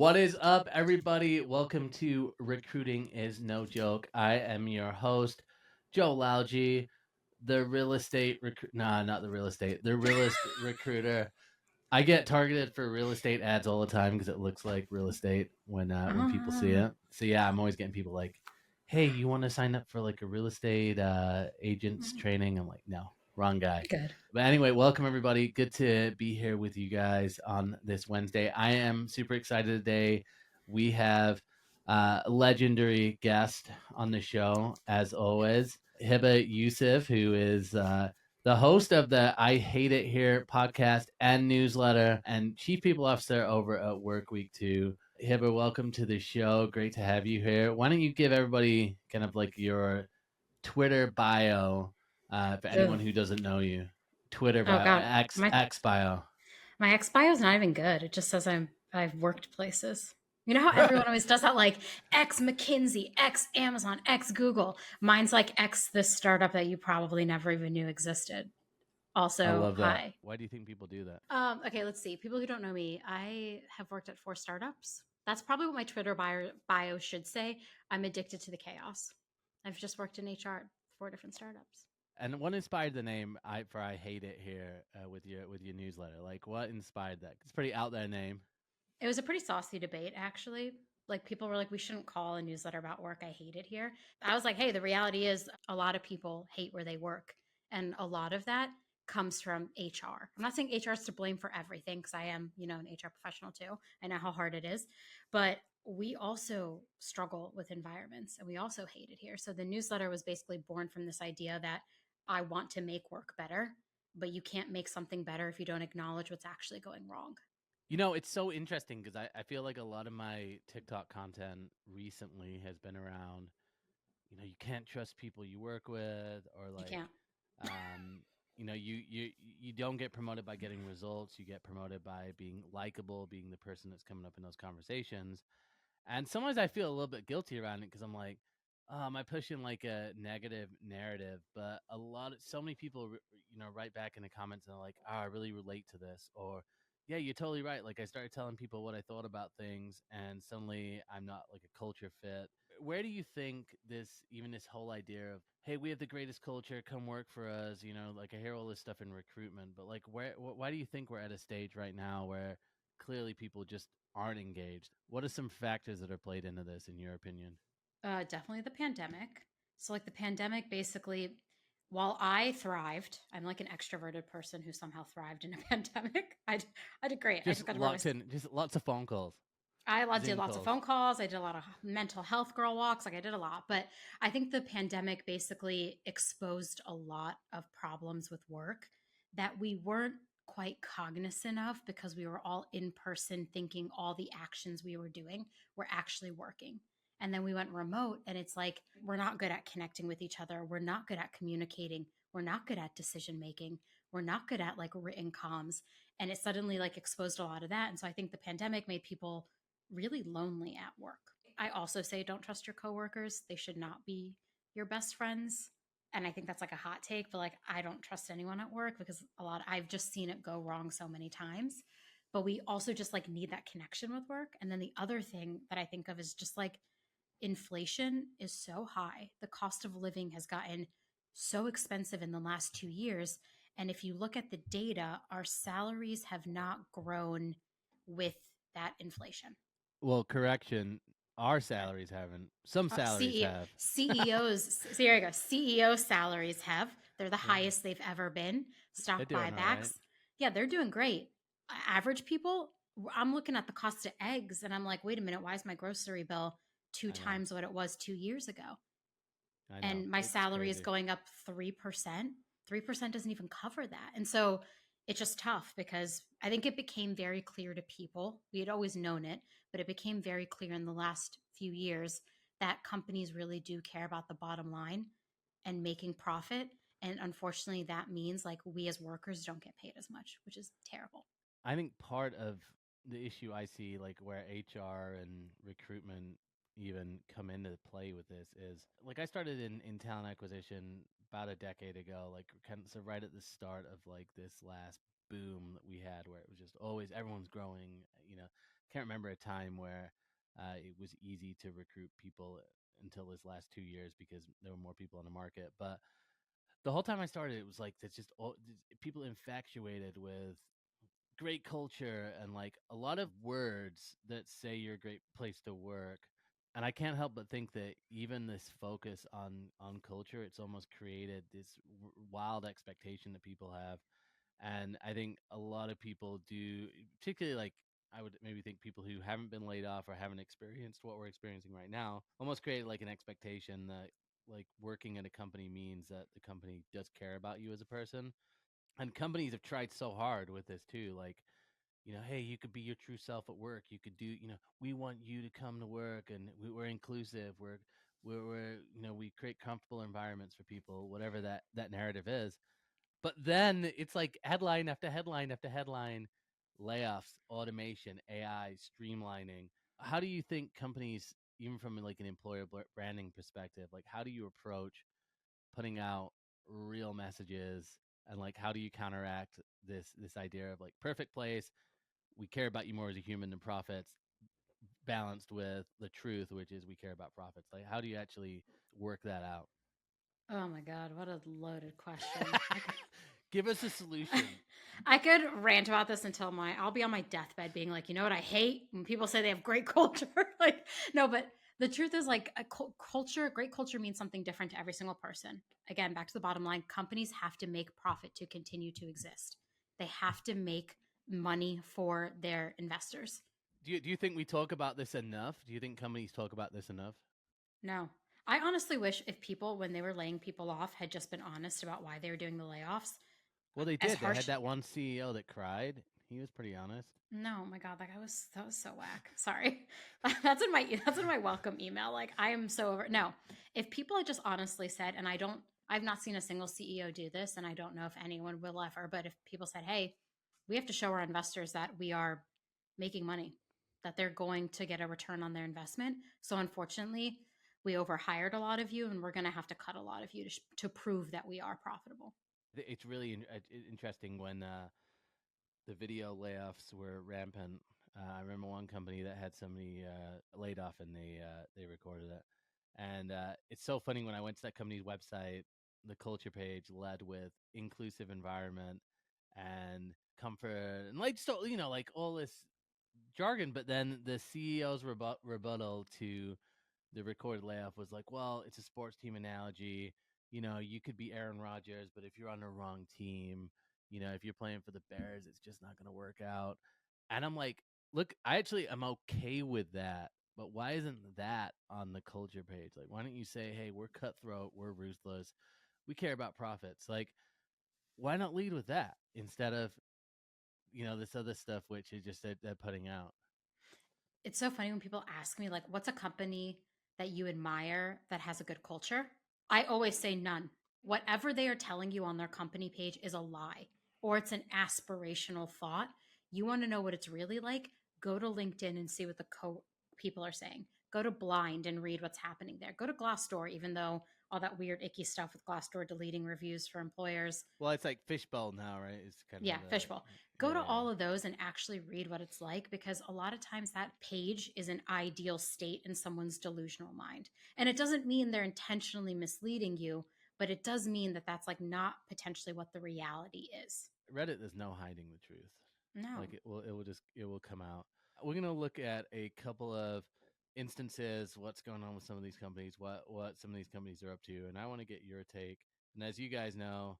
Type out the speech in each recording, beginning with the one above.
What is up, everybody? Welcome to Recruiting is No Joke. I am your host, Joe Laugi, the real estate not the real estate, the realist recruiter. I get targeted for real estate ads all the time because it looks like real estate when people see Ah, it. So yeah, I'm always getting people like, "Hey, you want to sign up for like a real estate agents training?" I'm like, "No, wrong guy." good. But anyway, welcome everybody. Good to be here with you guys on this Wednesday. I am super excited today. We have a legendary guest on the show, as always, Heba Youssef, who is the host of the I Hate It Here podcast and newsletter and chief people officer over at Workweek too. Heba, welcome to the show. Great to have you here. Why don't you give everybody kind of like your Twitter bio for anyone Ugh. who doesn't know you? Twitter Oh bio, God, my X bio. my ex bio is not even good. It just says I've worked places. You know how everyone always does that, like ex McKinsey, ex Amazon, ex Google. Mine's like ex this startup that you probably never even knew existed. I Also, love that. hi. Why do you think people do that? Okay, let's see. People who don't know me, I have worked at 4 startups. That's probably what my Twitter bio should say. I'm addicted to the chaos. I've just worked in HR at 4 different startups. And what inspired the name I Hate It Here with your newsletter? Like what inspired that? It's a pretty out there name. It was a pretty saucy debate, actually. Like, people were like, we shouldn't call a newsletter about work. I hate it here. I was like, hey, the reality is a lot of people hate where they work. And a lot of that comes from HR. I'm not saying HR is to blame for everything because I am, an HR professional too. I know how hard it is. But we also struggle with environments and we also hate it here. So the newsletter was basically born from this idea that I want to make work better, but you can't make something better if you don't acknowledge what's actually going wrong. You know, it's so interesting because I feel like a lot of my TikTok content recently has been around, you can't trust people you work with, or You like, can't. um, you don't get promoted by getting results. You get promoted by being likable, being the person that's coming up in those conversations. And sometimes I feel a little bit guilty around it because I'm like, oh, am I pushing like a negative narrative? But so many people, write back in the comments and they're like, oh, I really relate to this. Or, yeah, you're totally right. Like I started telling people what I thought about things and suddenly I'm not like a culture fit. Where do you think even this whole idea of, hey, we have the greatest culture, come work for us, like I hear all this stuff in recruitment, but like why do you think we're at a stage right now where clearly people just aren't engaged? What are some factors that are played into this, in your opinion? Definitely the pandemic. So, like, the pandemic basically, while I thrived, I'm like an extroverted person who somehow thrived in a pandemic. I did great. I Just just got to locked in, just lots of phone calls, did Zoom lots of calls. phone calls. I did a lot of mental health girl walks. Like, I did a lot. But I think the pandemic basically exposed a lot of problems with work that we weren't quite cognizant of because we were all in person thinking all the actions we were doing were actually working. And then we went remote, and it's like, we're not good at connecting with each other. We're not good at communicating. We're not good at decision making. We're not good at like written comms. And it suddenly like exposed a lot of that. And so I think the pandemic made people really lonely at work. I also say don't trust your coworkers. They should not be your best friends. And I think that's like a hot take, but like, I don't trust anyone at work because I've just seen it go wrong so many times. But we also just like need that connection with work. And then the other thing that I think of is just like, inflation is so high. The cost of living has gotten so expensive in the last 2 years. And if you look at the data, our salaries have not grown with that inflation. Well, correction, our salaries haven't. Some salaries CEO, have. CEOs, so here you go. CEO salaries have, they're the Yeah, highest they've ever been. they're Stock doing all right. buybacks, yeah, they're doing great. Average people, I'm looking at the cost of eggs and I'm like, wait a minute, why is my grocery bill two I know. times what it was 2 years ago? I know. And my It's salary is crazy. going up 3%. 3% doesn't even cover that. And so it's just tough because I think it became very clear to people. We had always known it, but it became very clear in the last few years that companies really do care about the bottom line and making profit. And unfortunately, that means like we as workers don't get paid as much, which is terrible. I think part of the issue I see, like where HR and recruitment even come into play with this, is like I started in talent acquisition about a decade ago, like kind of so right at the start of like this last boom that we had where it was just always everyone's growing, Can't remember a time where it was easy to recruit people until this last 2 years because there were more people on the market. But the whole time I started, it was like it's just people infatuated with great culture and like a lot of words that say you're a great place to work. And I can't help but think that even this focus on culture, it's almost created this wild expectation that people have. And I think a lot of people do, particularly like I would maybe think people who haven't been laid off or haven't experienced what we're experiencing right now, almost create like an expectation that like working at a company means that the company does care about you as a person. And companies have tried so hard with this too, like, hey, you could be your true self at work. You could do, we want you to come to work, and we're inclusive. We create comfortable environments for people, whatever that narrative is. But then it's like headline after headline after headline, layoffs, automation, AI, streamlining. How do you think companies, even from like an employer branding perspective, like how do you approach putting out real messages, and like how do you counteract this idea of like perfect place, we care about you more as a human than profits, balanced with the truth, which is we care about profits? Like, how do you actually work that out? Oh my God, what a loaded question. Give us a solution. I could rant about this until I'll be on my deathbed being like, you know what I hate when people say they have great culture. Like, no, but the truth is like culture, great culture means something different to every single person. Again, back to the bottom line, companies have to make profit to continue to exist. They have to make money for their investors. Do you think we talk about this enough? Do you think companies talk about this enough? No. I honestly wish if people, when they were laying people off, had just been honest about why they were doing the layoffs. Well, they As did. They had harsh. that one CEO that cried. He was pretty honest. No, my God, that was so whack. Sorry. That's in my welcome email. Like I am so over. No. If people had just honestly said, and I've not seen a single CEO do this, and I don't know if anyone will ever, but if people said, hey, we have to show our investors that we are making money, that they're going to get a return on their investment. So unfortunately, we overhired a lot of you, and we're going to have to cut a lot of you to prove that we are profitable. It's really interesting when the video layoffs were rampant. I remember one company that had somebody laid off, and they recorded it. And it's so funny when I went to that company's website, the culture page led with inclusive environment and comfort, and like so like all this jargon. But then the CEO's rebuttal to the recorded layoff was like, well, it's a sports team analogy. You could be Aaron Rodgers, but if you're on the wrong team, if you're playing for the Bears, it's just not going to work out. And I'm like, look, I actually am okay with that, but why isn't that on the culture page? Like, why don't you say, hey, we're cutthroat, we're ruthless, we care about profits? Like, why not lead with that instead of, this other stuff, which is just they're putting out? It's so funny when people ask me, like, what's a company that you admire that has a good culture? I always say none. Whatever they are telling you on their company page is a lie or it's an aspirational thought. You want to know what it's really like? Go to LinkedIn and see what the people are saying. Go to Blind and read what's happening there. Go to Glassdoor, even though all that weird, icky stuff with Glassdoor deleting reviews for employers. Well, it's like fishbowl now, right? It's kind Yeah, of the Fishbowl. Go yeah, to yeah, all of those and actually read what it's like because a lot of times that page is an ideal state in someone's delusional mind. And it doesn't mean they're intentionally misleading you, but it does mean that that's like not potentially what the reality is. Reddit, there's no hiding the truth. No. Like it will come out. We're gonna look at a couple of instances, what's going on with some of these companies, what some of these companies are up to, and I want to get your take. And as you guys know,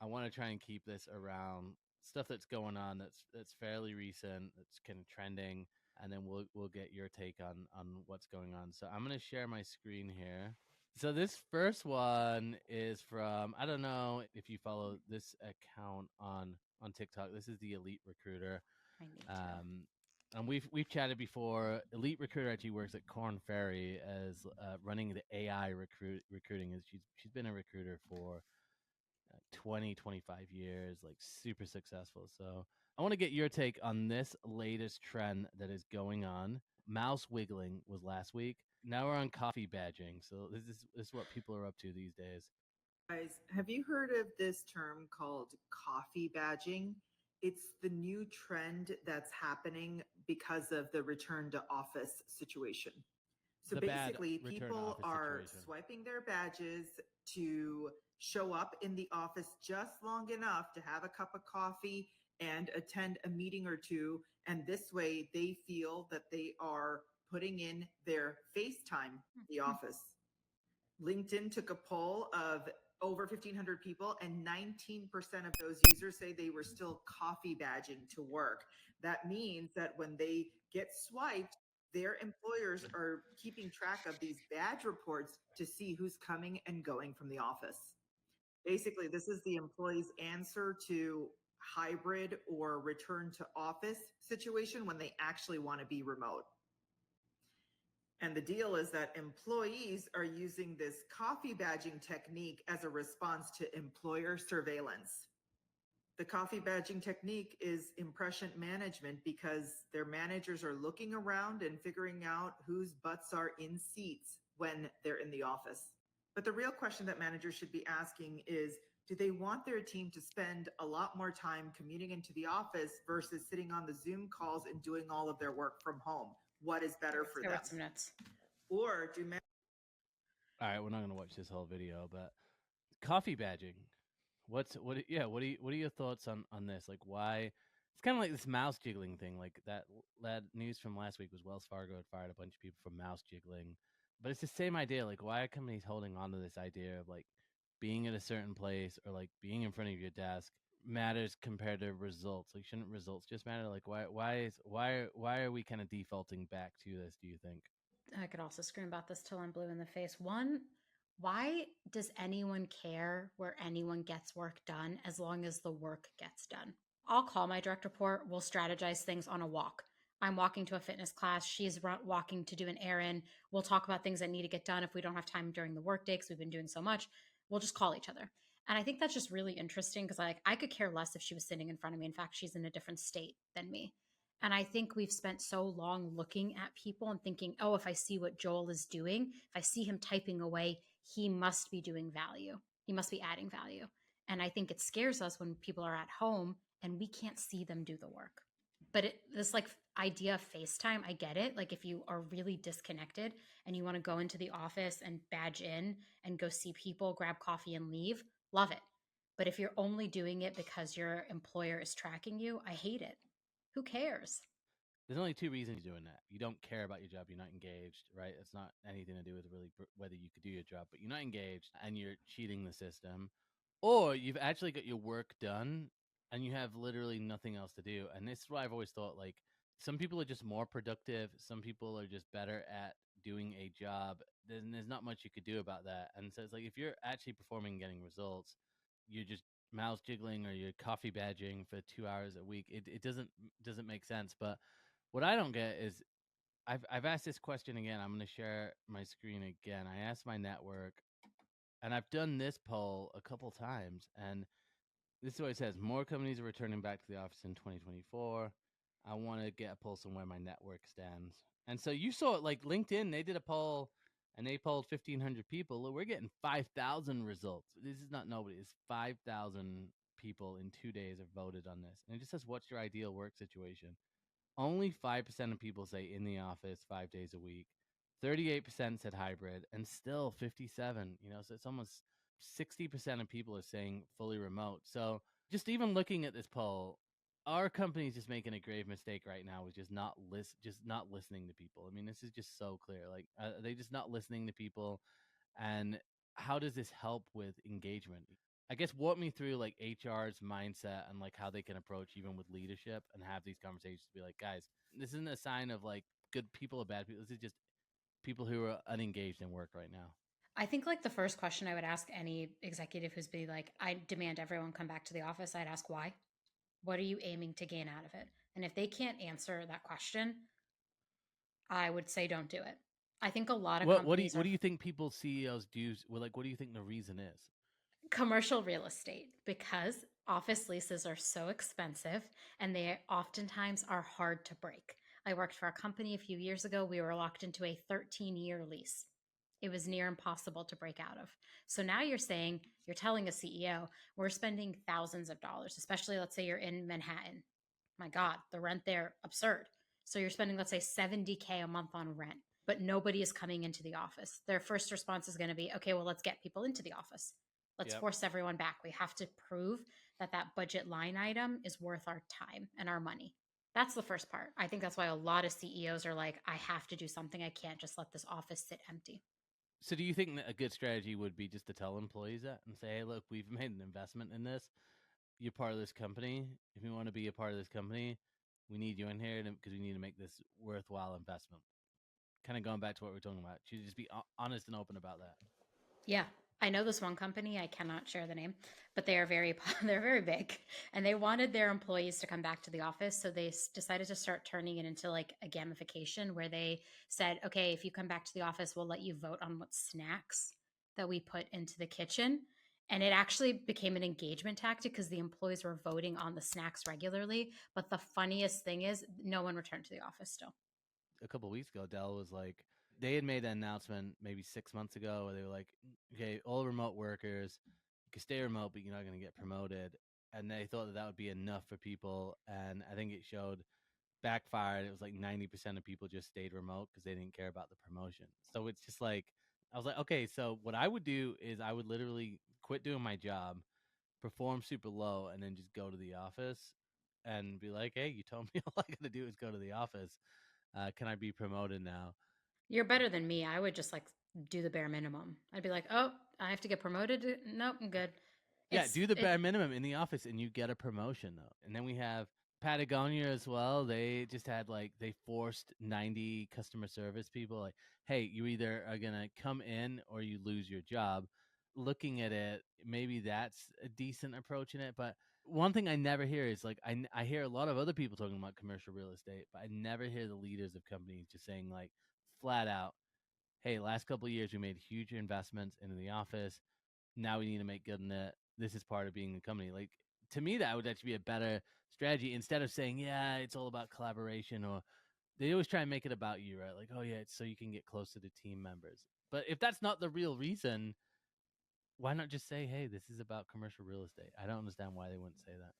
I want to try and keep this around stuff that's going on that's fairly recent, that's kind of trending, and then we'll get your take on what's going on. So I'm gonna share my screen here. So this first one is from, I don't know if you follow this account on TikTok. This is the Elite Recruiter. I need to. Um, and we've chatted before. Elite Recruiter actually works at Corn Ferry as running the AI recruiting. Is she's been a recruiter for 20, 25 years, like super successful. So I want to get your take on this latest trend that is going on. Mouse wiggling was last week. Now we're on coffee badging. So this is what people are up to these days. Guys, have you heard of this term called coffee badging? It's the new trend that's happening because of the return to office situation. So The bad basically, return people office are situation. swiping their badges to show up in the office just long enough to have a cup of coffee and attend a meeting or two. And this way, they feel that they are putting in their face time in the office. LinkedIn took a poll of over 1,500 people, and 19% of those users say they were still coffee badging to work. That means that when they get swiped, their employers are keeping track of these badge reports to see who's coming and going from the office. Basically, this is the employee's answer to hybrid or return to office situation when they actually want to be remote. And the deal is that employees are using this coffee badging technique as a response to employer surveillance. The coffee badging technique is impression management because their managers are looking around and figuring out whose butts are in seats when they're in the office. But the real question that managers should be asking is, do they want their team to spend a lot more time commuting into the office versus sitting on the Zoom calls and doing all of their work from home? What is better for There them? were some notes. Or do All right, we're not going to watch this whole video, but coffee badging. What are your thoughts on this? Like, why? It's kind of like this mouse jiggling thing. Like that news from last week was Wells Fargo had fired a bunch of people for mouse jiggling, but it's the same idea. Like, why are companies holding on to this idea of like being at a certain place or like being in front of your desk matters compared to results? Like, shouldn't results just matter? Like, why are we kind of defaulting back to this? Do you think? I could also scream about this till I'm blue in the face. One, why does anyone care where anyone gets work done as long as the work gets done? I'll call my direct report. We'll strategize things on a walk. I'm walking to a fitness class. She's walking to do an errand. We'll talk about things that need to get done if we don't have time during the workday because we've been doing so much. We'll just call each other. And I think that's just really interesting because like I could care less if she was sitting in front of me. In fact, she's in a different state than me. And I think we've spent so long looking at people and thinking, oh, if I see what Joel is doing, if I see him typing away, he must be doing value. He must be adding value. And I think it scares us when people are at home and we can't see them do the work. But this like idea of FaceTime, I get it. Like if you are really disconnected and you want to go into the office and badge in and go see people, grab coffee and leave, love it. But if you're only doing it because your employer is tracking you, I hate it. Who cares? There's only two reasons you're doing that. You don't care about your job. You're not engaged, right? It's not anything to do with really whether you could do your job, but you're not engaged and you're cheating the system, or you've actually got your work done and you have literally nothing else to do. And this is why I've always thought like some people are just more productive. Some people are just better at doing a job. Then there's not much you could do about that. And so it's like if you're actually performing and getting results, you're just mouse jiggling or you're coffee badging for 2 hours a week. It doesn't make sense. But what I don't get is I've asked this question again. I'm going to share my screen again. I asked my network, and I've done this poll a couple times, and this is what it says: more companies are returning back to the office in 2024. I want to get a pulse on where my network stands. And so you saw it like LinkedIn. They did a poll, and they polled 1,500 people. Look, we're getting 5,000 results. This is not nobody. It's 5,000 people in 2 days have voted on this, and it just says, "What's your ideal work situation?" Only 5% of people say in the office 5 days a week. 38% said hybrid, and still 57. So it's almost 60% of people are saying fully remote. So just even looking at this poll, our company is just making a grave mistake right now with just not listening to people. I mean, this is just so clear. Like, are they just not listening to people? And how does this help with engagement? I guess walk me through like HR's mindset and like how they can approach even with leadership and have these conversations to be like, guys, this isn't a sign of like good people or bad people. This is just people who are unengaged in work right now. I think like the first question I would ask any executive who's be like, I demand everyone come back to the office, I'd ask why? What are you aiming to gain out of it? And if they can't answer that question, I would say don't do it. I think a lot of companies What are do you think people CEOs do? Well, like, what do you think the reason is? commercial real estate because office leases are so expensive and they oftentimes are hard to break. I worked for a company a few years ago. We were locked into a 13-year lease. It was near impossible to break out of. So now you're saying, you're telling a CEO, we're spending thousands of dollars, especially let's say you're in Manhattan. My God, the rent there, absurd. So you're spending, let's say, 70K a month on rent, but nobody is coming into the office. Their first response is going to be, okay, well, let's get people into the office. Let's Yep. force everyone back. We have to prove that that budget line item is worth our time and our money. That's the first part. I think that's why a lot of CEOs are like, I have to do something. I can't just let this office sit empty. So do you think that a good strategy would be just to tell employees that and say, hey, look, we've made an investment in this. You're part of this company. If you want to be a part of this company, we need you in here because we need to make this worthwhile investment. Kind of going back to what we're talking about. Should you just be honest and open about that? Yeah. I know this one company, I cannot share the name, but they are very they're very big, and they wanted their employees to come back to the office, so they decided to start turning it into like a gamification where they said, "Okay, if you come back to the office, we'll let you vote on what snacks that we put into the kitchen." And it actually became an engagement tactic because the employees were voting on the snacks regularly, but the funniest thing is no one returned to the office still. A couple of weeks ago, Dell was like, they had made an announcement maybe 6 months ago where they were like, okay, all remote workers, you can stay remote, but you're not going to get promoted. And they thought that that would be enough for people. And I think it showed backfired. It was like 90% of people just stayed remote because they didn't care about the promotion. So it's just like, I was like, okay, so what I would do is I would literally quit doing my job, perform super low, and then just go to the office and be like, hey, you told me all I got to do is go to the office. Can I be promoted now? You're better than me. I would just like do the bare minimum. I'd be like, "Oh, I have to get promoted." Nope, I'm good. Yeah, It's do the it bare minimum in the office and you get a promotion though. And then we have Patagonia as well. They just had like they forced 90 customer service people like, "Hey, you either are going to come in or you lose your job." Looking at it, maybe that's a decent approach in it, but one thing I never hear is like I hear a lot of other people talking about commercial real estate, but I never hear the leaders of companies just saying like flat out, "Hey, last couple of years we made huge investments into the office. Now we need to make good in it. This is part of being a company." Like to me, that would actually be a better strategy instead of saying, "Yeah, it's all about collaboration," or they always try and make it about you, right? Like, "Oh yeah, it's so you can get close to the team members." But if that's not the real reason, why not just say, "Hey, this is about commercial real estate"? I don't understand why they wouldn't say that.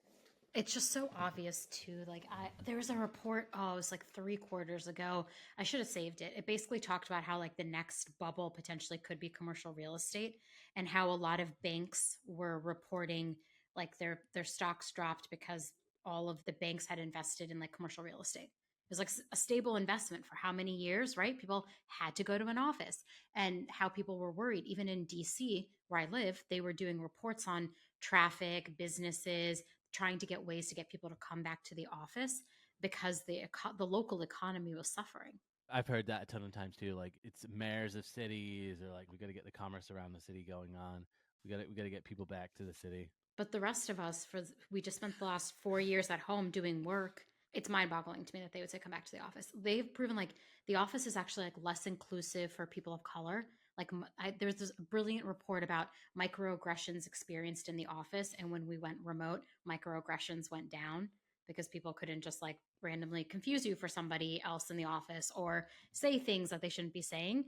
it's just so obvious too. Like there was a report, oh, it was like 3 quarters ago. I should have saved it. It basically talked about how like the next bubble potentially could be commercial real estate, and how a lot of banks were reporting like their stocks dropped because all of the banks had invested in like commercial real estate. It was like a stable investment for how many years, right? People had to go to an office, and how people were worried. Even in DC, where I live, they were doing reports on traffic, businesses, trying to get ways to get people to come back to the office because the local economy was suffering. I've heard that a ton of times too. Like it's mayors of cities, or like we got to get the commerce around the city going on. We got to get people back to the city. But the rest of us, we just spent the last 4 years at home doing work. It's mind-boggling to me that they would say come back to the office. They've proven like the office is actually like less inclusive for people of color. Like there's this brilliant report about microaggressions experienced in the office, and when we went remote, microaggressions went down because people couldn't just like randomly confuse you for somebody else in the office or say things that they shouldn't be saying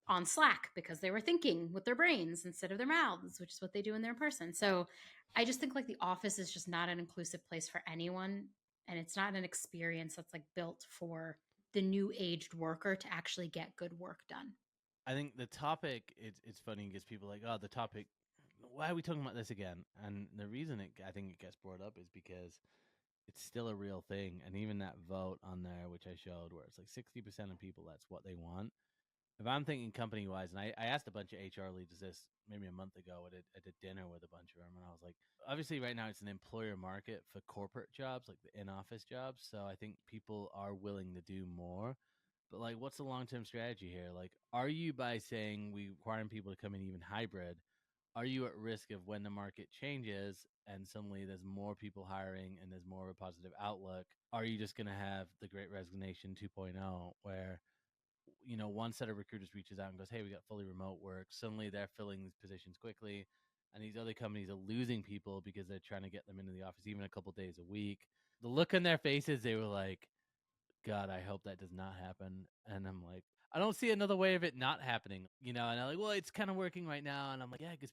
on Slack because they were thinking with their brains instead of their mouths, which is what they do in their person. So I just think like the office is just not an inclusive place for anyone. And it's not an experience that's like built for the new aged worker to actually get good work done. I think the topic it's funny because people are like, oh, the topic. Why are we talking about this again? And the reason I think it gets brought up is because it's still a real thing. And even that vote on there, which I showed, where it's like 60% of people, that's what they want. If I'm thinking company wise, and I asked a bunch of HR leaders this maybe a month ago at a dinner with a bunch of them, and I was like, obviously, right now it's an employer market for corporate jobs, like the in office jobs. So I think people are willing to do more. But like, what's the long term strategy here? Like, are you by saying we requiring people to come in even hybrid? Are you at risk of when the market changes and suddenly there's more people hiring and there's more of a positive outlook? Are you just going to have the great resignation 2.0 where one set of recruiters reaches out and goes, "Hey, we got fully remote work." Suddenly they're filling these positions quickly, and these other companies are losing people because they're trying to get them into the office even a couple days a week. The look on their faces, they were like, "God, I hope that does not happen." And I'm like, I don't see another way of it not happening, and they're like, well, it's kind of working right now. And I'm like, yeah, because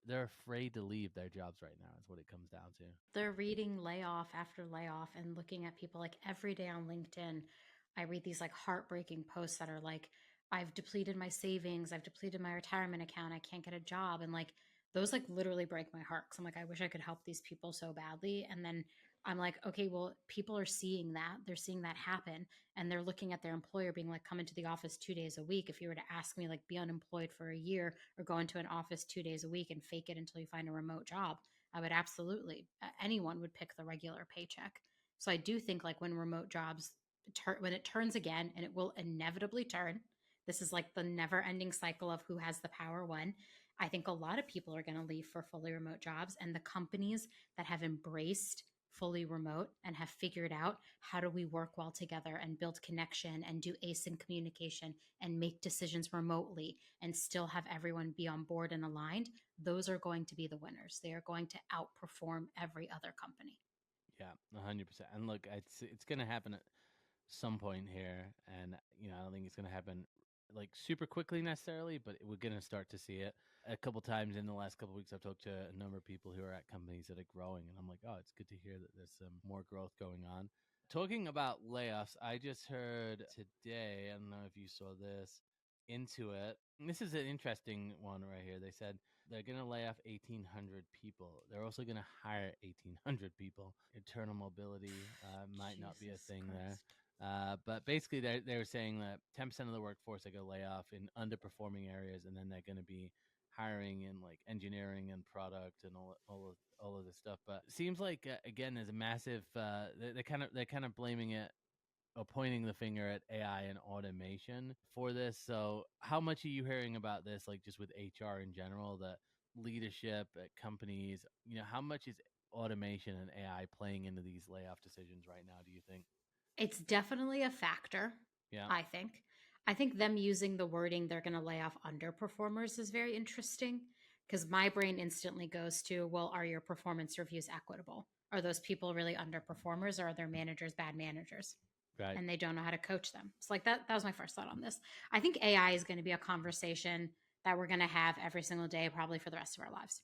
they're afraid to leave their jobs right now, is what it comes down to. They're reading layoff after layoff and looking at people like every day on LinkedIn. I read these like heartbreaking posts that are like, I've depleted my savings, I've depleted my retirement account, I can't get a job. And like, those like literally break my heart. Cause I'm like, I wish I could help these people so badly. And then I'm like, okay, well, people are seeing that. They're seeing that happen. And they're looking at their employer being like, come into the office 2 days a week. If you were to ask me, like, be unemployed for a year or go into an office 2 days a week and fake it until you find a remote job, I would absolutely, anyone would pick the regular paycheck. So I do think like when remote jobs, when it turns again, and it will inevitably turn, this is like the never ending cycle of who has the power when. I think a lot of people are going to leave for fully remote jobs, and the companies that have embraced fully remote and have figured out how do we work well together and build connection and do async communication and make decisions remotely and still have everyone be on board and aligned, those are going to be the winners. They are going to outperform every other company. Yeah, 100%. And look, it's going to happen at some point here, and I don't think it's going to happen like super quickly necessarily, but we're going to start to see it. A couple times in the last couple weeks, I've talked to a number of people who are at companies that are growing, and I'm like, oh, it's good to hear that there's some more growth going on. Talking about layoffs, I just heard today, I don't know if you saw this, Intuit. This is an interesting one right here. They said they're going to lay off 1,800 people. They're also going to hire 1,800 people. Internal mobility might not be a Jesus thing there. Christ. But basically, they're saying that 10% of the workforce are going to lay off in underperforming areas, and then they're going to be hiring in like engineering and product and all of this stuff. But it seems like again, there's a massive. They're kind of blaming it or pointing the finger at AI and automation for this. So, how much are you hearing about this, like just with HR in general, the leadership at companies? How much is automation and AI playing into these layoff decisions right now, do you think? It's definitely a factor, Yeah. I think. I think them using the wording they're going to lay off underperformers is very interesting because my brain instantly goes to, well, are your performance reviews equitable? Are those people really underperformers, or are their managers bad managers? Right. And they don't know how to coach them. It's like that was my first thought on this. I think AI is going to be a conversation that we're going to have every single day, probably for the rest of our lives.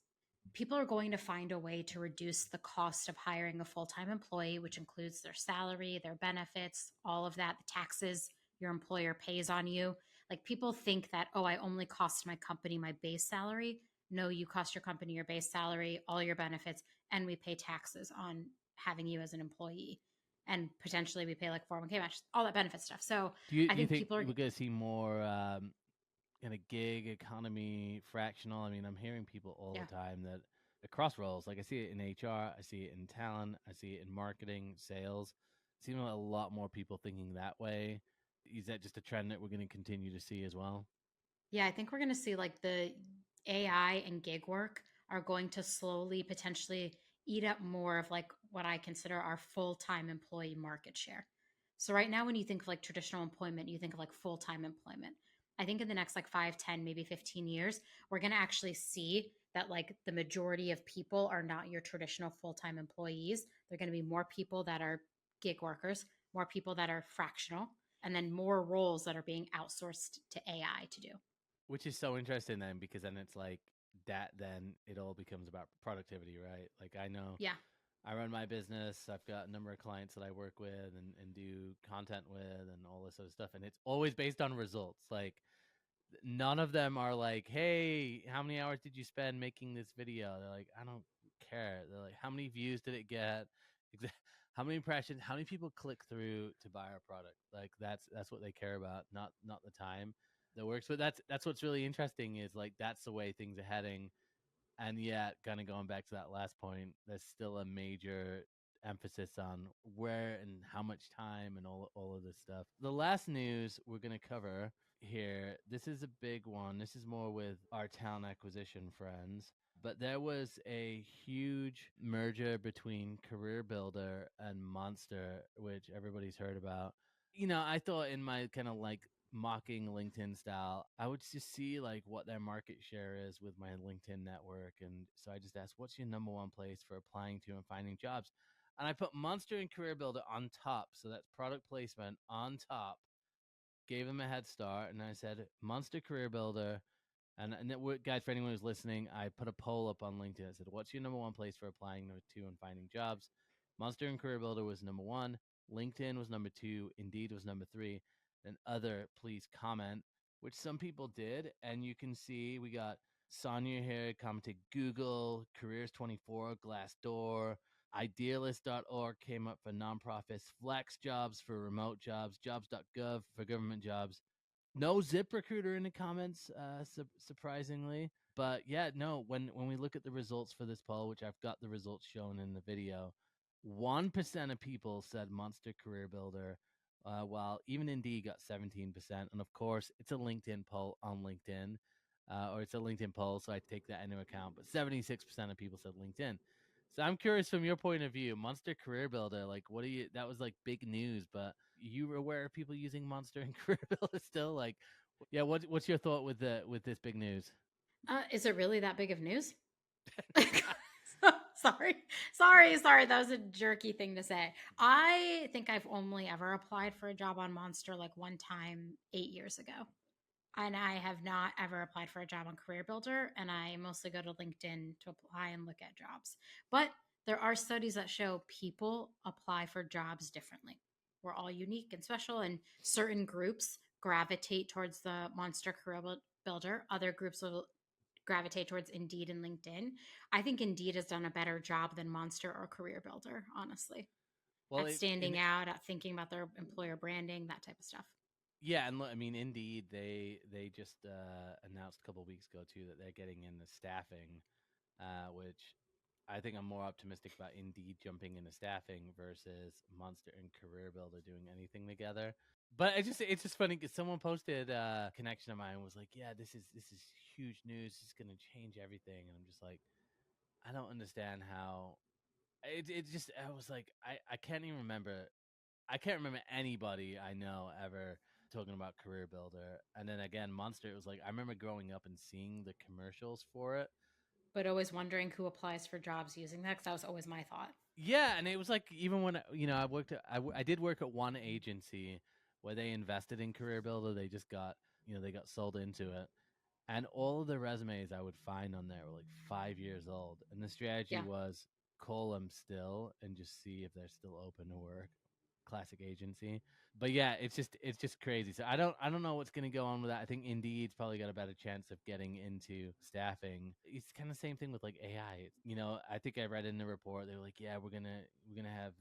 People are going to find a way to reduce the cost of hiring a full-time employee, which includes their salary, their benefits, all of that, the taxes your employer pays on you. Like, people think that, oh, I only cost my company my base salary. No, you cost your company your base salary, all your benefits, and we pay taxes on having you as an employee. And potentially we pay like 401k match, all that benefit stuff. So Do you I think think people are, we're going to see more kind of gig economy fractional? I mean, I'm hearing people all yeah. the time that across roles, like I see it in HR, I see it in talent, I see it in marketing, sales. Seems like a lot more people thinking that way. Is that just a trend that we're going to continue to see as well? Yeah, I think we're going to see like the AI and gig work are going to slowly potentially eat up more of like what I consider our full-time employee market share. So right now when you think of like traditional employment, you think of like full-time employment. I think in the next like 5, 10, maybe 15 years, we're going to actually see that like the majority of people are not your traditional full-time employees. They're going to be more people that are gig workers, more people that are fractional, and then more roles that are being outsourced to AI to do. Which is so interesting then, because then it's like that, then it all becomes about productivity, right? Like I know Yeah. I run my business. I've got a number of clients that I work with and do content with and all this other stuff. And it's always based on results. Like none of them are like, hey, how many hours did you spend making this video? They're like, I don't care. They're like, how many views did it get? How many impressions? How many people click through to buy our product? Like that's what they care about, not the time that works. But that's what's really interesting is like that's the way things are heading. And yet, kind of going back to that last point, there's still a major emphasis on where and how much time and all of this stuff. The last news we're going to cover here, this is a big one. This is more with our talent acquisition friends. But there was a huge merger between Career Builder and Monster, which everybody's heard about. I thought in my kind of like mocking LinkedIn style, I would just see like what their market share is with my LinkedIn network. And so I just asked, what's your number one place for applying to and finding jobs? And I put Monster and Career Builder on top. So that's product placement on top. gave them a head start, and I said, Monster Career Builder. Guys, for anyone who's listening, I put a poll up on LinkedIn. I said, what's your number one place for applying, number two, and finding jobs? Monster and Career Builder was number one. LinkedIn was number two. Indeed was number three. Then other, please comment, which some people did. And you can see we got Sonia here commented Google, Careers24, Glassdoor, Idealist.org came up for nonprofits, Flex Jobs for remote jobs, Jobs.gov for government jobs. No ZipRecruiter in the comments, surprisingly. But yeah, no, when we look at the results for this poll, which I've got the results shown in the video, 1% of people said Monster Career Builder, while even Indeed got 17%. And of course, it's a LinkedIn poll on LinkedIn, or it's a LinkedIn poll, so I take that into account. But 76% of people said LinkedIn. So I'm curious from your point of view, Monster Career Builder, like what do you, that was like big news, but you were aware of people using Monster and Career Builder still? Like, yeah, what's your thought with this big news? Is it really that big of news? Sorry. That was a jerky thing to say. I think I've only ever applied for a job on Monster like one time 8 years ago. And I have not ever applied for a job on Career Builder. And I mostly go to LinkedIn to apply and look at jobs. But there are studies that show people apply for jobs differently. We're all unique and special, and certain groups gravitate towards the Monster Career Builder. Other groups will gravitate towards Indeed and LinkedIn. I think Indeed has done a better job than Monster or Career Builder, honestly, Well, at standing out, at thinking about their employer branding, that type of stuff. yeah, and look, I mean, Indeed, they just announced a couple of weeks ago too that they're getting in the staffing, which I think I'm more optimistic about Indeed jumping into staffing versus Monster and Career Builder doing anything together. But it's just funny because someone posted a connection of mine and was like, "Yeah, this is huge news. It's going to change everything." And I'm just like, I don't understand how. It just I was like I can't even remember. I can't remember anybody I know ever talking about Career Builder. And then again, Monster. It was like I remember growing up and seeing the commercials for it. But always wondering who applies for jobs using that, because that was always my thought. Yeah, and it was like even when I worked I did work at one agency where they invested in Career Builder. They just got they got sold into it, and all of the resumes I would find on there were like 5 years old. And the strategy Yeah. was call them still and just see if they're still open to work. Classic agency. But yeah, it's just crazy. So I don't know what's going to go on with that. I think Indeed's probably got a better chance of getting into staffing. It's kind of the same thing with like AI. I think I read in the report they were like, yeah, we're gonna have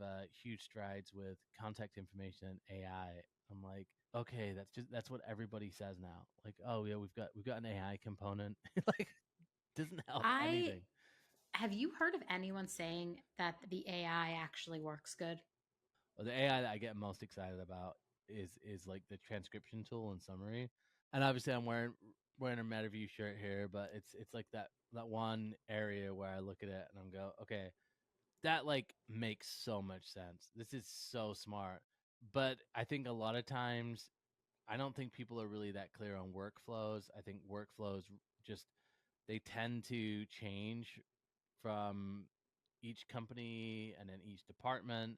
huge strides with contact information and AI. I'm like, okay, that's what everybody says now. Like, oh yeah, we've got an AI component. Like, doesn't help I anything. have you heard of anyone saying that the AI actually works good? Well, the AI that I get most excited about is like the transcription tool and summary. And obviously, I'm wearing a MetaView shirt here, but it's like that one area where I look at it and I'm go, okay, that like makes so much sense. This is so smart. But I think a lot of times I don't think people are really that clear on workflows. I think workflows just they tend to change from each company and then each department.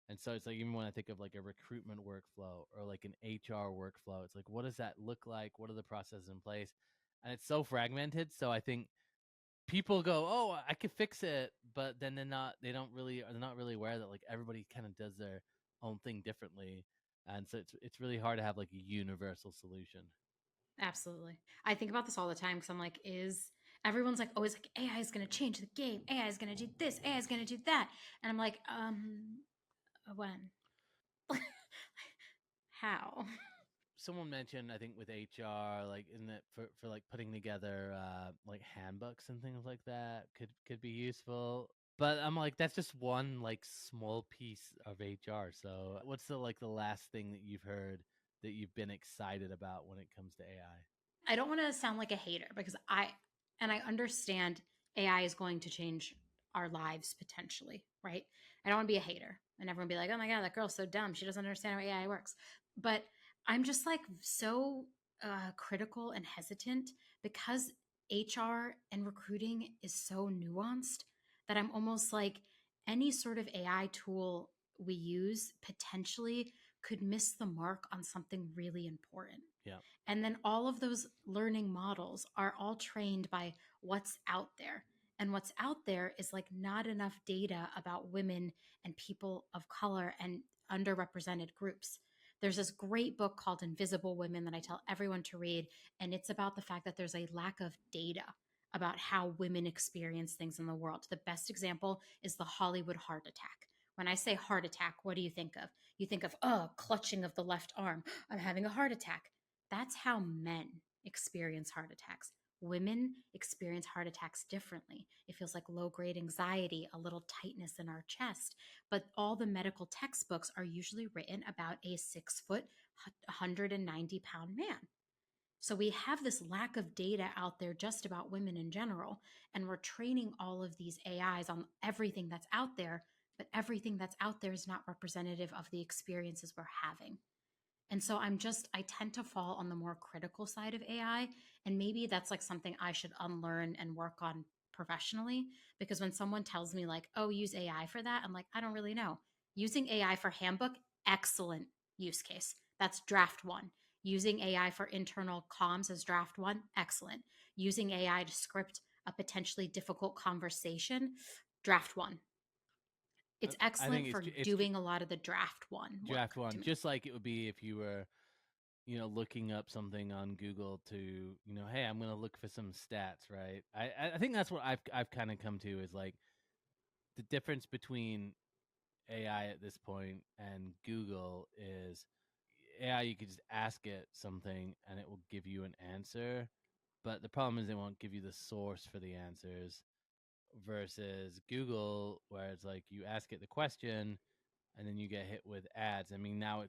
And so it's like even when I think of like a recruitment workflow or like an HR workflow, it's like what does that look like? What are the processes in place? And it's so fragmented. So I think people go, "Oh, I could fix it," but then they're not really aware that like everybody kind of does their own thing differently. And so it's really hard to have like a universal solution. Absolutely. I think about this all the time because I'm like, is everyone's like always like AI is going to change the game. AI is going to do this. AI is going to do that. And I'm like, when? How? Someone mentioned, I think with HR, like in that for like putting together like handbooks and things like that could be useful. But I'm like, that's just one like small piece of HR. So what's the last thing that you've heard that you've been excited about when it comes to AI? I don't want to sound like a hater because I understand AI is going to change our lives potentially, right? I don't want to be a hater and everyone be like, oh my God, that girl's so dumb. She doesn't understand how AI works. But I'm just like so critical and hesitant because HR and recruiting is so nuanced that I'm almost like any sort of AI tool we use potentially could miss the mark on something really important. Yeah. And then all of those learning models are all trained by what's out there. And what's out there is like not enough data about women and people of color and underrepresented groups. There's this great book called Invisible Women that I tell everyone to read. And it's about the fact that there's a lack of data about how women experience things in the world. The best example is the Hollywood heart attack. When I say heart attack, what do you think of? You think of, oh, clutching of the left arm. I'm having a heart attack. That's how men experience heart attacks. Women experience heart attacks differently. It feels like low grade anxiety, a little tightness in our chest. But all the medical textbooks are usually written about a 6 foot, 190-pound man. So we have this lack of data out there just about women in general. And we're training all of these AIs on everything that's out there, but everything that's out there is not representative of the experiences we're having. And so I tend to fall on the more critical side of AI. And maybe that's like something I should unlearn and work on professionally. Because when someone tells me, like, oh, use AI for that, I'm like, I don't really know. Using AI for handbook, excellent use case. That's draft one. Using AI for internal comms as draft one, excellent. Using AI to script a potentially difficult conversation, draft one. It's I think excellent for it's doing a lot of the draft one work draft one, to me. just like it would be if you were, looking up something on Google to, hey, I'm going to look for some stats, right? I think that's what I've kind of come to is like the difference between AI at this point and Google is AI, you could just ask it something and it will give you an answer. But the problem is it won't give you the source for the answers versus Google, where it's like you ask it the question and then you get hit with ads. I mean, now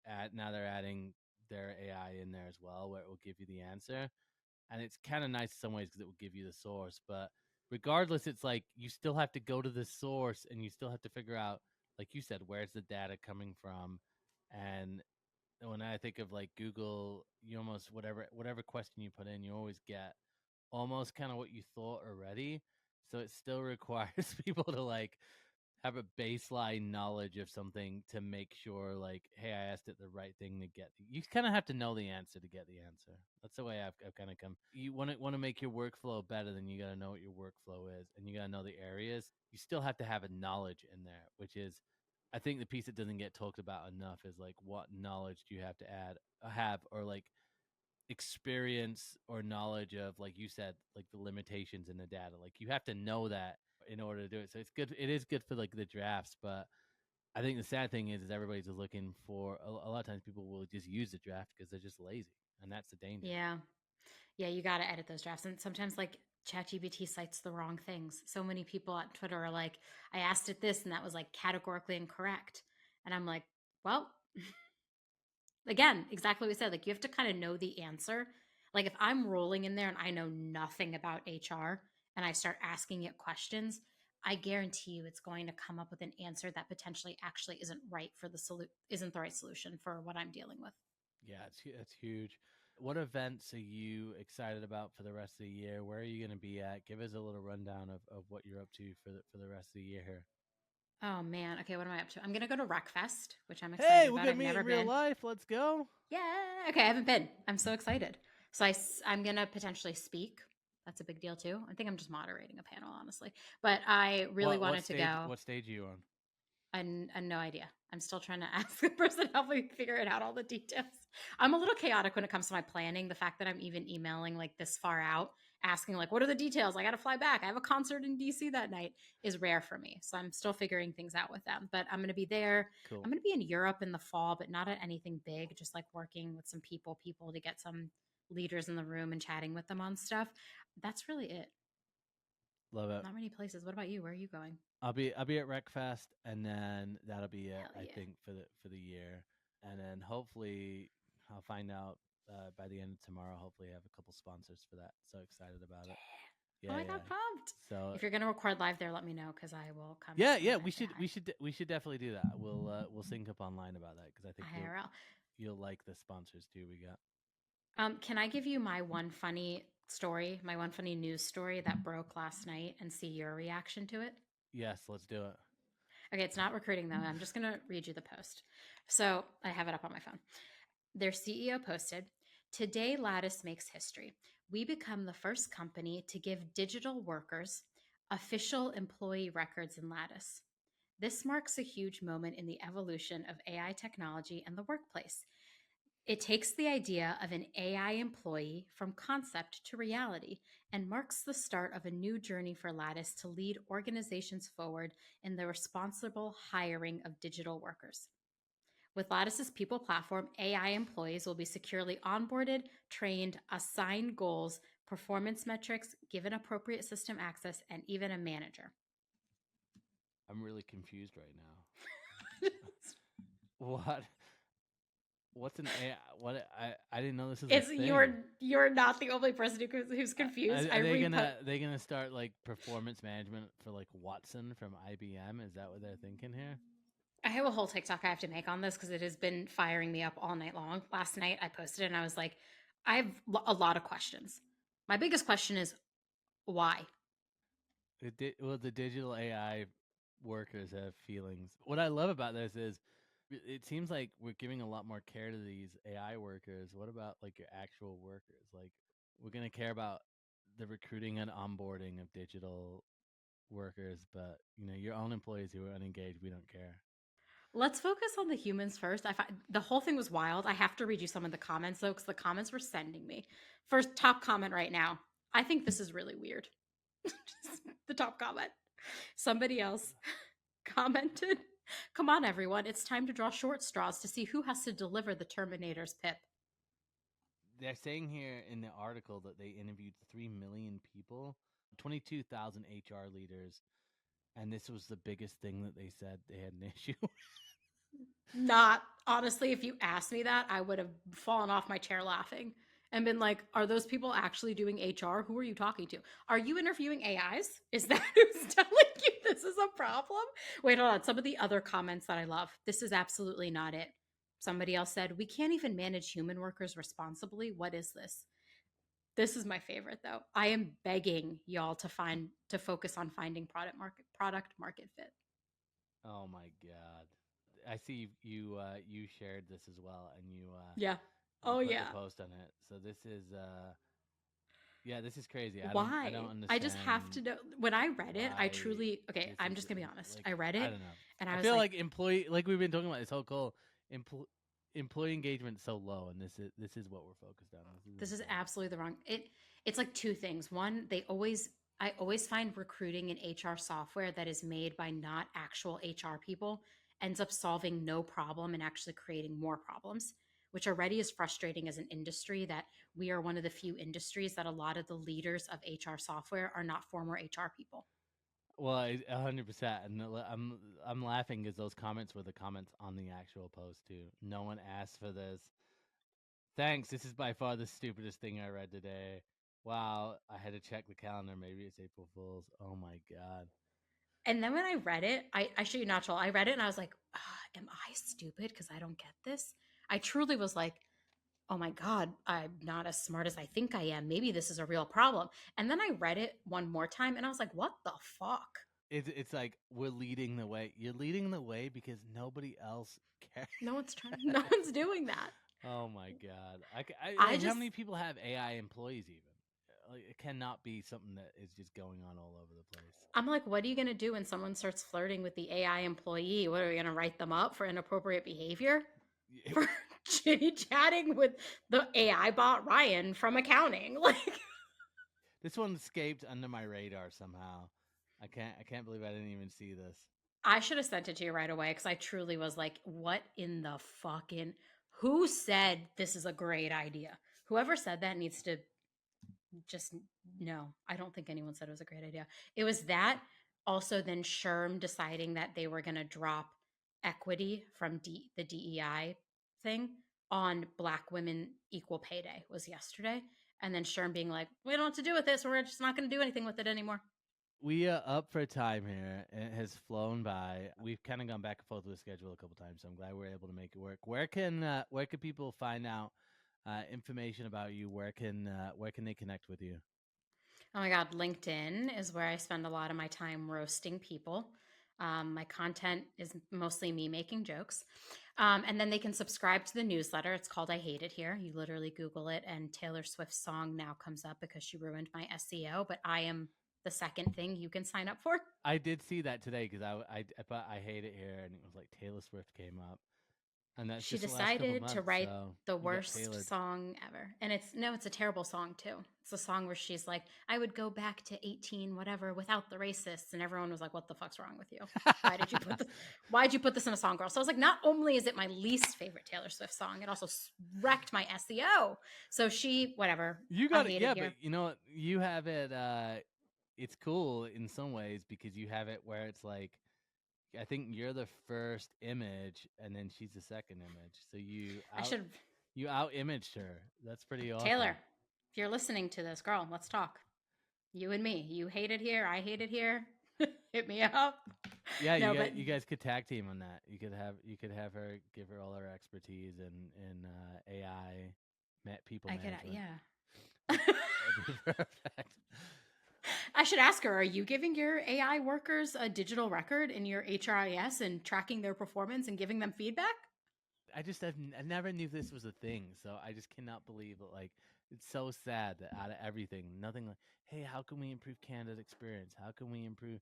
they're adding their AI in there as well, where it will give you the answer, and it's kind of nice in some ways because it will give you the source. But regardless, it's like you still have to go to the source, and you still have to figure out, like you said, where's the data coming from. And when I think of like Google, you almost whatever question you put in, you always get almost kind of what you thought already. So it still requires people to like have a baseline knowledge of something to make sure like, hey, I asked it the right thing to get. You kind of have to know the answer to get the answer. That's the way I've kind of come. You want to make your workflow better, then you got to know what your workflow is, and you got to know the areas. You still have to have a knowledge in there, which is, I think the piece that doesn't get talked about enough is like what knowledge do you have to have, or like experience or knowledge of, like you said, like the limitations in the data. Like you have to know that in order to do it. So it's good. It is good for like the drafts, but I think the sad thing is everybody's just looking for a lot of times people will just use the draft because they're just lazy, and that's the danger. Yeah. Yeah, you got to edit those drafts. And sometimes, like, ChatGPT cites the wrong things. So many people on Twitter are like, I asked it this, and that was like categorically incorrect. And I'm like, well, again, exactly what we said. Like, you have to kind of know the answer. Like, if I'm rolling in there and I know nothing about HR and I start asking it questions, I guarantee you it's going to come up with an answer that potentially actually isn't right for isn't the right solution for what I'm dealing with. Yeah, it's huge. What events are you excited about for the rest of the year? Where are you going to be at? Give us a little rundown of what you're up to for the rest of the year here. Oh man. Okay, what am I up to? I'm gonna go to Wreckfest, which I'm Hey, excited we're about. gonna I've meet never in real been. life. Let's go. Yeah. Okay, I haven't been. I'm so excited. So I'm gonna potentially speak. That's a big deal too. I think I'm just moderating a panel, honestly. But I really What wanted to stage? go. What stage are you on? No idea. I'm still trying to ask the person to help me figure it out all the details. I'm a little chaotic when it comes to my planning. The fact that I'm even emailing like this far out, asking like, what are the details? I got to fly back. I have a concert in DC that night is rare for me. So I'm still figuring things out with them. But I'm going to be there. Cool. I'm going to be in Europe in the fall, but not at anything big. Just like working with some people to get some leaders in the room and chatting with them on stuff. That's really it. Love it. Not many places. What about you? Where are you going? I'll be at Recfest, and then that'll be it. Hell I yeah. think for the year, and then hopefully I'll find out by the end of tomorrow. Hopefully, I have a couple sponsors for that. So excited about it. Oh, Yeah, I yeah. got pumped. So If you're gonna record live there, let me know because I will come yeah. and say hi. We should definitely do that. We'll sync up online about that because I think IRL. you'll like the sponsors too. We got. Can I give you my one funny story, my one funny news story that broke last night, and see your reaction to it? Yes, let's do it. Okay, it's not recruiting though. I'm just going to read you the post. So I have it up on my phone. Their CEO posted, "Today Lattice makes history. We become the first company to give digital workers official employee records in Lattice. This marks a huge moment in the evolution of AI technology and the workplace. It takes the idea of an AI employee from concept to reality and marks the start of a new journey for Lattice to lead organizations forward in the responsible hiring of digital workers. With Lattice's people platform, AI employees will be securely onboarded, trained, assigned goals, performance metrics, given appropriate system access, and even a manager." I'm really confused right now. What? What's an AI? What? I didn't know this was a It's thing. you're not the only person who's confused. Are they gonna start like performance management for like Watson from IBM? Is that what they're thinking here? I have a whole TikTok I have to make on this because it has been firing me up all night long. Last night I posted it and I was like, I have a lot of questions. My biggest question is why? Well, the digital AI workers have feelings. What I love about this is it seems like we're giving a lot more care to these AI workers. What about like your actual workers? Like we're gonna care about the recruiting and onboarding of digital workers, but your own employees who are unengaged, we don't care. Let's focus on the humans first. I find the whole thing was wild. I have to read you some of the comments though, because the comments were sending me. First, top comment right now. I think this is really weird. The top comment. Somebody else commented, "Come on, everyone. It's time to draw short straws to see who has to deliver the Terminator's pip." They're saying here in the article that they interviewed 3 million people, 22,000 HR leaders, and this was the biggest thing that they said they had an issue. Not honestly, if you asked me that, I would have fallen off my chair laughing and been like, "Are those people actually doing HR? Who are you talking to? Are you interviewing AIs? Is that who's telling you this is a problem?" Wait, hold on. Some of the other comments that I love. This is absolutely not it. Somebody else said, "We can't even manage human workers responsibly. What is this?" This is my favorite though. I am begging y'all to focus on finding product market fit. Oh my god. I see you shared this as well, and Yeah. you Oh put the yeah. post on it. So this is yeah, this is crazy. I don't Why? I just have to understand know. When I read it, I why truly, okay, this I'm is just gonna be honest. like I read I it don't know. and I I was feel like, like like we've been talking about this whole call employee engagement so low, and this is what we're focused on. This is this is insane. absolutely the wrong. It's like two things. One, I always find recruiting in HR software that is made by not actual HR people ends up solving no problem and actually creating more problems, which already is frustrating as an industry that we are one of the few industries that a lot of the leaders of HR software are not former HR people. Well, 100%, and I'm laughing because those comments were the comments on the actual post too. No one asked for this. Thanks. This is by far the stupidest thing I read today. Wow, I had to check the calendar. Maybe it's April Fool's. Oh my god. And then when I read it, I show you natural. I read it and I was like, am I stupid because I don't get this? I truly was like, oh my God, I'm not as smart as I think I am. Maybe this is a real problem. And then I read it one more time and I was like, what the fuck? It's like we're leading the way. You're leading the way because nobody else cares. No one's trying, no one's doing that. Oh my god. I Like how just, many people have AI employees even? Like it cannot be something that is just going on all over the place. I'm like, what are you going to do when someone starts flirting with the AI employee? What are we going to write them up for inappropriate behavior? For chitty chatting with the AI bot Ryan from accounting? Like, This one escaped under my radar somehow. I can't believe I didn't even see this. I should have sent it to you right away because I truly was like, what in the fucking who said this is a great idea? Whoever said that needs to just no. I don't think anyone said it was a great idea. It was that also then Sherm deciding that they were going to drop equity from the DEI thing on Black women equal pay day was yesterday. And then Sherm being like, we don't know what to do with this. We're just not going to do anything with it anymore. We are up for time here. It has flown by. We've kind of gone back and forth with the schedule a couple times, so I'm glad we're able to make it work. Where can people find out information about you? Where can they connect with you? Oh my God, LinkedIn is where I spend a lot of my time roasting people. My content is mostly me making jokes. And then they can subscribe to the newsletter. It's called I Hate It Here. You literally Google it, and Taylor Swift's song now comes up because she ruined my SEO. But I am the second thing you can sign up for. I did see that today because I thought I hate it here, and it was like Taylor Swift came up, and that's She just the last couple decided to months. write So the you got worst tailored. song ever. And it's a terrible song too. It's a song where she's like, I would go back to 18 whatever without the racists, and everyone was like, what the fuck's wrong with you? Why'd you put this in a song, girl? So I was like, not only is it my least favorite Taylor Swift song, it also wrecked my SEO. So she, whatever. You I got it, hate it yeah, here. but you know what? You have it. It's cool in some ways because you have it where it's like, I think you're the first image, and then she's the second image. So I should you out imaged her. That's pretty awesome. Taylor, if you're listening to this, girl, let's talk. You and me. You hate it here. I hate it here. Hit me up. Yeah, No, but you guys could tag team on that. You could have her, give her all her expertise in AI, people I could, management. yeah. That'd be perfect. I should ask her, are you giving your AI workers a digital record in your HRIS and tracking their performance and giving them feedback? I never knew this was a thing, so I just cannot believe that. Like, it's so sad that out of everything, nothing like, hey, how can we improve candidate experience? How can we improve?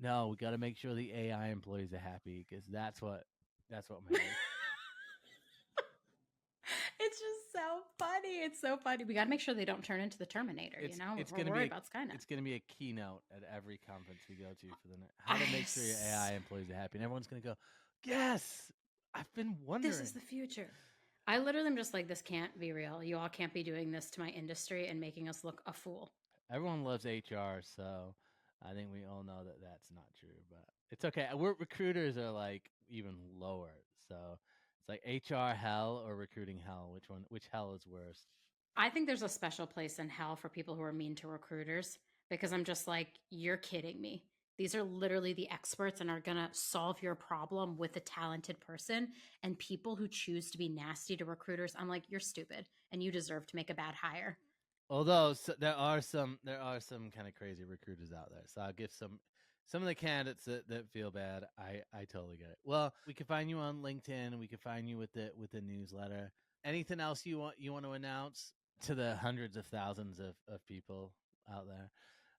No, we got to make sure the AI employees are happy because that's what matters. It's just so funny. It's so funny. We got to make sure they don't turn into the Terminator. It's We're gonna worried be about Skynet. it's gonna be a keynote at every conference we go to for the how to make sure your AI employees are happy, and everyone's gonna go, yes, I've been wondering. This is the future. I literally am just like, this can't be real. You all can't be doing this to my industry and making us look a fool. Everyone loves HR, so I think we all know that that's not true, but it's okay. We're recruiters are like even lower, so it's like HR hell or recruiting hell. Which hell is worse? I think there's a special place in hell for people who are mean to recruiters because I'm just like, you're kidding me. These are literally the experts and are going to solve your problem with a talented person. And people who choose to be nasty to recruiters, I'm like, you're stupid and you deserve to make a bad hire. Although there are some kind of crazy recruiters out there, so I'll give some of the candidates that feel bad. I totally get it. Well, we can find you on LinkedIn. We can find you with the newsletter. Anything else you want to announce to the hundreds of thousands of people out there?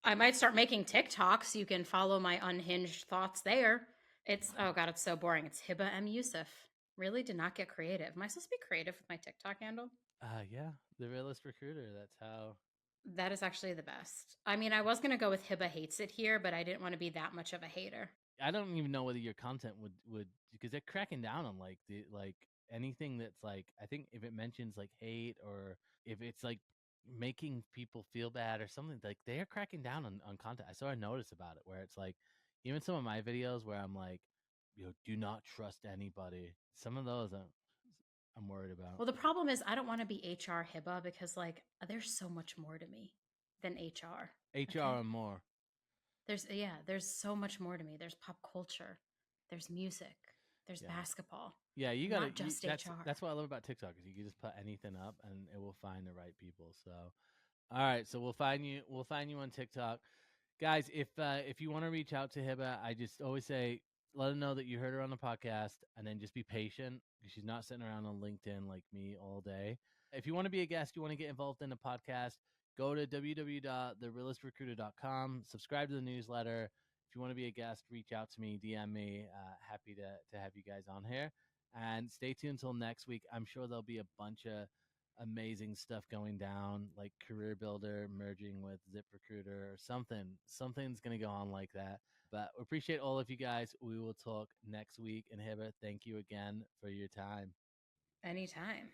I might start making TikToks. You can follow my unhinged thoughts there. It's, oh God, it's so boring. It's Heba Youssef. Really did not get creative. Am I supposed to be creative with my TikTok handle? Yeah, the realist recruiter. That's how. That is actually the best. I mean, I was going to go with Heba Hates It Here, but I didn't want to be that much of a hater. I don't even know whether your content would because they're cracking down on like the anything that's like, I think if it mentions like hate or if it's like making people feel bad or something, like they are cracking down on content. I saw a notice about it where it's like even some of my videos where I'm like, do not trust anybody. Some of those I'm worried about. Well, the problem is I don't want to be HR Heba because like there's so much more to me than HR. HR and more. There's so much more to me. There's pop culture, there's music, there's basketball. Yeah, you got not just HR. That's what I love about TikTok is you can just put anything up and it will find the right people. So, all right, so we'll find you on TikTok, guys. If you want to reach out to Heba, I just always say let her know that you heard her on the podcast, and then just be patient because she's not sitting around on LinkedIn like me all day. If you want to be a guest, you want to get involved in the podcast, go to www.therealistrecruiter.com, subscribe to the newsletter. If you want to be a guest, reach out to me, DM me. Happy to have you guys on here. And stay tuned until next week. I'm sure there'll be a bunch of amazing stuff going down, like Career Builder merging with ZipRecruiter or something. Something's going to go on like that. But we appreciate all of you guys. We will talk next week. And Heba, thank you again for your time. Anytime.